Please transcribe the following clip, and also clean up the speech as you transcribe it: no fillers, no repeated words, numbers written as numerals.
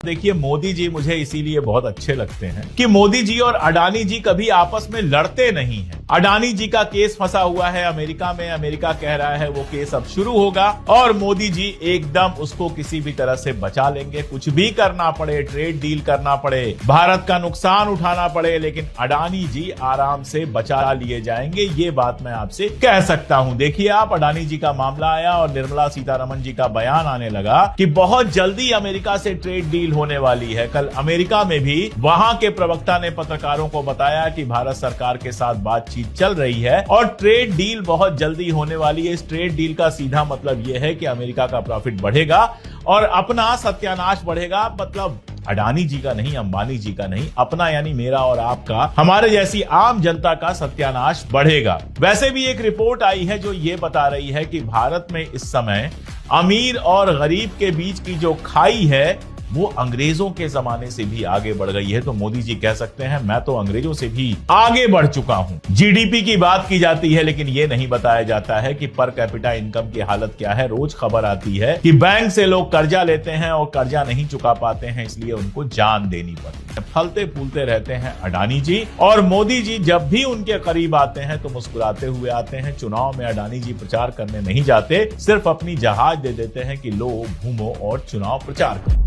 देखिए, मोदी जी मुझे इसीलिए बहुत अच्छे लगते हैं कि मोदी जी और अडानी जी कभी आपस में लड़ते नहीं हैं। अडानी जी का केस फंसा हुआ है अमेरिका में, अमेरिका कह रहा है वो केस अब शुरू होगा और मोदी जी एकदम उसको किसी भी तरह से बचा लेंगे। कुछ भी करना पड़े, ट्रेड डील करना पड़े, भारत का नुकसान उठाना पड़े, लेकिन अडानी जी आराम से बचा लिए जाएंगे। ये बात मैं आपसे कह सकता हूं। देखिए, आप अडानी जी का मामला आया और निर्मला सीतारमण जी का बयान आने लगा कि बहुत जल्दी अमेरिका से ट्रेड डील होने वाली है। कल अमेरिका में भी वहां के प्रवक्ता ने पत्रकारों को बताया कि भारत सरकार के साथ बातचीत चल रही है और ट्रेड डील बहुत जल्दी होने वाली है। इस ट्रेड डील का सीधा मतलब यह है कि अमेरिका का प्रॉफिट बढ़ेगा और अपना सत्यानाश बढ़ेगा। मतलब अडानी जी का नहीं, अंबानी जी का नहीं, अपना यानी मेरा और आपका, हमारे जैसी आम जनता का सत्यानाश बढ़ेगा। वैसे भी एक रिपोर्ट आई है जो ये बता रही है कि भारत में इस समय अमीर और गरीब के बीच की जो खाई है वो अंग्रेजों के जमाने से भी आगे बढ़ गई है। तो मोदी जी कह सकते हैं मैं तो अंग्रेजों से भी आगे बढ़ चुका हूं। जीडीपी की बात की जाती है, लेकिन ये नहीं बताया जाता है कि पर कैपिटा इनकम की हालत क्या है। रोज खबर आती है कि बैंक से लोग कर्जा लेते हैं और कर्जा नहीं चुका पाते हैं, इसलिए उनको जान देनी पड़ती है। फलते फूलते रहते हैं अडानी जी, और मोदी जी जब भी उनके करीब आते हैं तो मुस्कुराते हुए आते हैं। चुनाव में अडानी जी प्रचार करने नहीं जाते, सिर्फ अपनी जहाज दे देते हैं कि लो घूमो और चुनाव प्रचार करो।